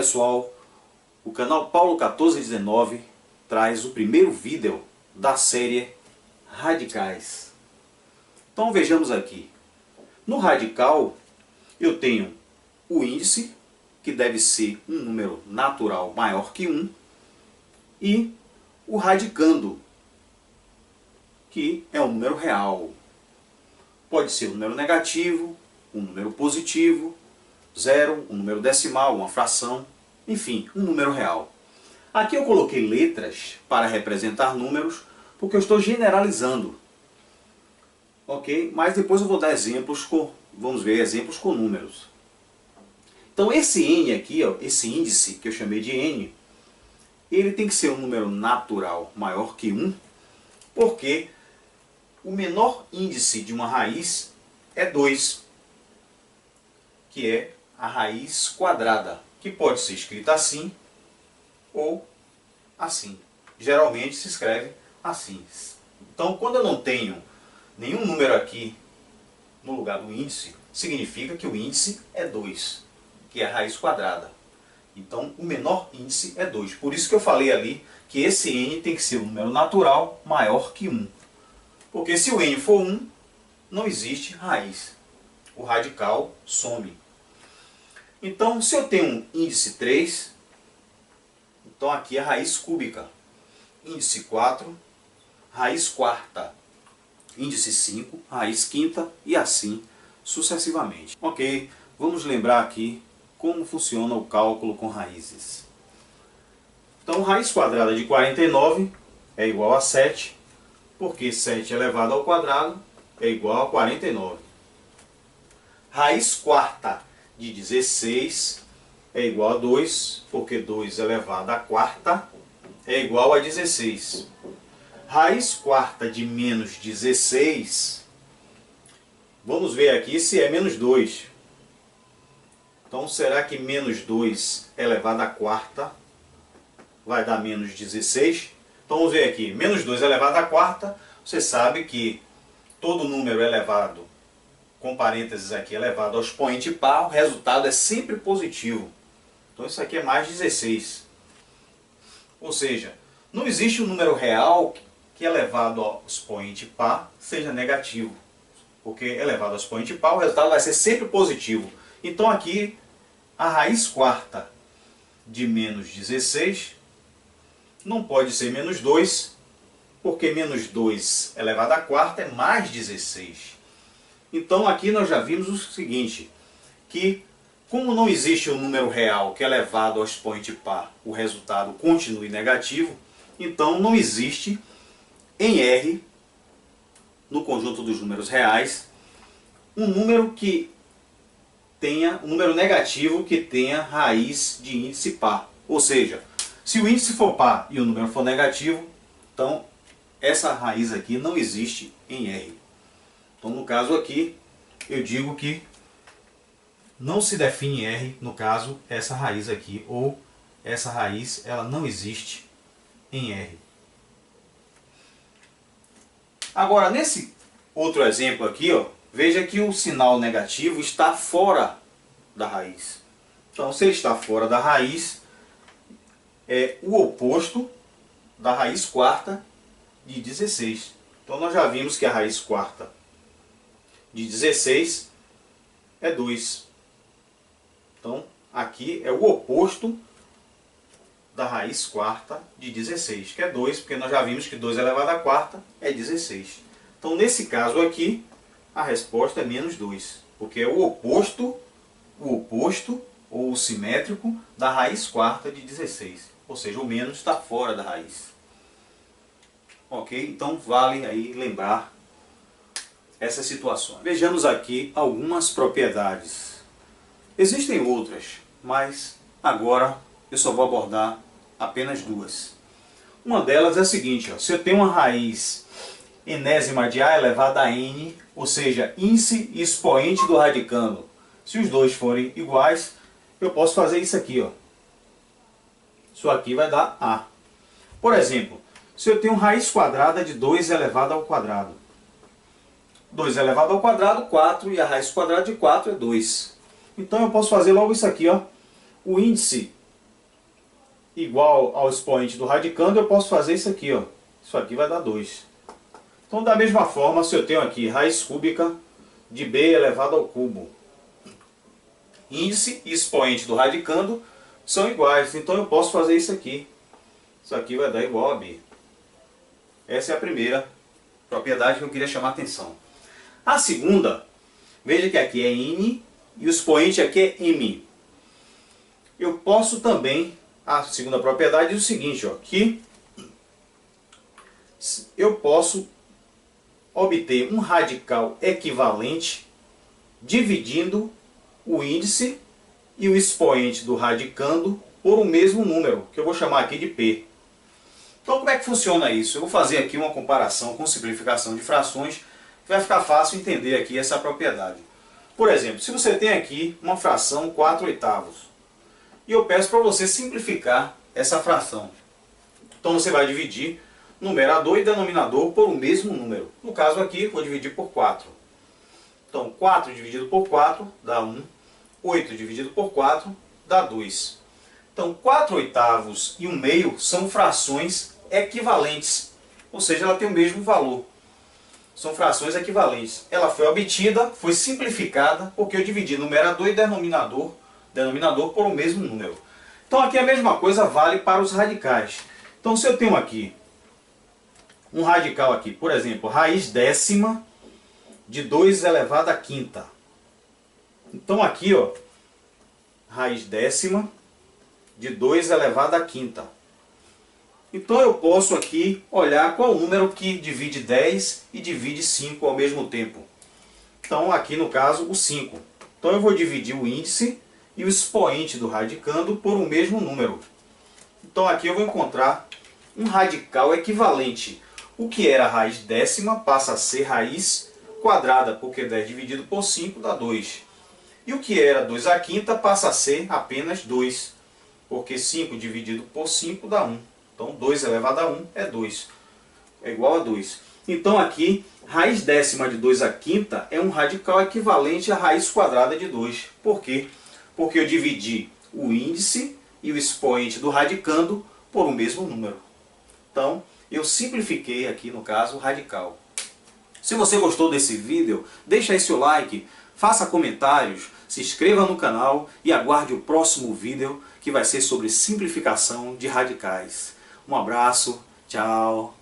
pessoal, o canal Paulo 1419 traz o primeiro vídeo da série Radicais. Então vejamos aqui. No radical eu tenho o índice, que deve ser um número natural maior que 1, e o radicando, que é um número real. Pode ser um número negativo, um número positivo, zero, um número decimal, uma fração, enfim, um número real. Aqui eu coloquei letras para representar números, porque eu estou generalizando. Ok? Mas depois eu vou dar exemplos vamos ver exemplos com números. Então esse N aqui, ó, esse índice que eu chamei de N, ele tem que ser um número natural maior que 1, porque o menor índice de uma raiz é 2, que é a raiz quadrada, que pode ser escrita assim ou assim. Geralmente se escreve assim. Então, quando eu não tenho nenhum número aqui no lugar do índice, significa que o índice é 2, que é a raiz quadrada. Então, o menor índice é 2. Por isso que eu falei ali que esse N tem que ser um número natural maior que 1. Porque se o N for 1, não existe raiz. O radical some. Então, se eu tenho um índice 3, então aqui é a raiz cúbica. Índice 4, raiz quarta. Índice 5, raiz quinta e assim sucessivamente. Ok, vamos lembrar aqui como funciona o cálculo com raízes. Então, raiz quadrada de 49 é igual a 7, porque 7 elevado ao quadrado é igual a 49. Raiz quarta de 16 é igual a 2, porque 2 elevado à quarta é igual a 16. Raiz quarta de menos 16, vamos ver aqui se é menos 2. Então, será que menos 2 elevado à quarta vai dar menos 16? Então, vamos ver aqui. Menos 2 elevado à quarta, você sabe que todo número elevado, com parênteses aqui, elevado ao expoente par, o resultado é sempre positivo. Então, isso aqui é mais 16. Ou seja, não existe um número real que elevado ao expoente par seja negativo. Porque elevado ao expoente par, o resultado vai ser sempre positivo. Então, aqui, a raiz quarta de menos 16 não pode ser menos 2, porque menos 2 elevado à quarta é mais 16. Então aqui nós já vimos o seguinte, que como não existe um número real que é elevado ao expoente par, o resultado continue negativo, então não existe em R, no conjunto dos números reais, um número um número negativo que tenha raiz de índice par. Ou seja, se o índice for par e o número for negativo, então essa raiz aqui não existe em R. Então, no caso aqui, eu digo que não se define R, no caso, essa raiz aqui, ou essa raiz ela não existe em R. Agora, nesse outro exemplo aqui, ó, veja que o sinal negativo está fora da raiz. Então, se ele está fora da raiz, é o oposto da raiz quarta de 16. Então, nós já vimos que a raiz quarta de 16 é 2. Então, aqui é o oposto da raiz quarta de 16, que é 2, porque nós já vimos que 2 elevado à quarta é 16. Então, nesse caso aqui, a resposta é menos 2, porque é o oposto ou o simétrico da raiz quarta de 16. Ou seja, o menos está fora da raiz. Ok? Então, vale aí lembrar essas situações. Vejamos aqui algumas propriedades. Existem outras, mas agora eu só vou abordar apenas duas. Uma delas é a seguinte, ó, se eu tenho uma raiz enésima de a elevado a n, ou seja, índice e expoente do radicando, se os dois forem iguais, eu posso fazer isso aqui, ó. Isso aqui vai dar a. Por exemplo, se eu tenho raiz quadrada de 2 elevado ao quadrado. 2 elevado ao quadrado, 4, e a raiz quadrada de 4 é 2. Então eu posso fazer logo isso aqui, ó. O índice igual ao expoente do radicando, eu posso fazer isso aqui, ó. Isso aqui vai dar 2. Então, da mesma forma, se eu tenho aqui raiz cúbica de b elevado ao cubo, índice e expoente do radicando são iguais. Então, eu posso fazer isso aqui. Isso aqui vai dar igual a b. Essa é a primeira propriedade que eu queria chamar a atenção. A segunda, veja que aqui é n e o expoente aqui é m. Eu posso também, a segunda propriedade diz o seguinte, ó, que eu posso obter um radical equivalente dividindo o índice e o expoente do radicando por o mesmo número, que eu vou chamar aqui de P. Então, como é que funciona isso? Eu vou fazer aqui uma comparação com simplificação de frações, que vai ficar fácil entender aqui essa propriedade. Por exemplo, se você tem aqui uma fração 4/8, e eu peço para você simplificar essa fração. Então, você vai dividir numerador e denominador por o mesmo número. No caso aqui, vou dividir por 4. Então, 4 dividido por 4 dá 1. 8 dividido por 4 dá 2. Então, 4/8 e 1/2 são frações equivalentes. Ou seja, ela tem o mesmo valor. São frações equivalentes. Ela foi obtida, foi simplificada, porque eu dividi numerador e denominador por o mesmo número. Então, aqui a mesma coisa vale para os radicais. Então, se eu tenho aqui um radical aqui, por exemplo, raiz décima de 2 elevado à quinta. Então aqui, ó, raiz décima de 2 elevado à quinta. Então eu posso aqui olhar qual o número que divide 10 e divide 5 ao mesmo tempo. Então aqui no caso o 5. Então eu vou dividir o índice e o expoente do radicando por o mesmo número. Então aqui eu vou encontrar um radical equivalente. O que era raiz décima passa a ser raiz quadrada, porque 10 dividido por 5 dá 2. E o que era 2 à quinta passa a ser apenas 2, porque 5 dividido por 5 dá 1. Então 2 elevado a 1 é 2, é igual a 2. Então aqui, raiz décima de 2 à quinta é um radical equivalente à raiz quadrada de 2. Por quê? Porque eu dividi o índice e o expoente do radicando por o mesmo número. Então, eu simplifiquei aqui, no caso, o radical. Se você gostou desse vídeo, deixa aí seu like, faça comentários, se inscreva no canal e aguarde o próximo vídeo que vai ser sobre simplificação de radicais. Um abraço, tchau!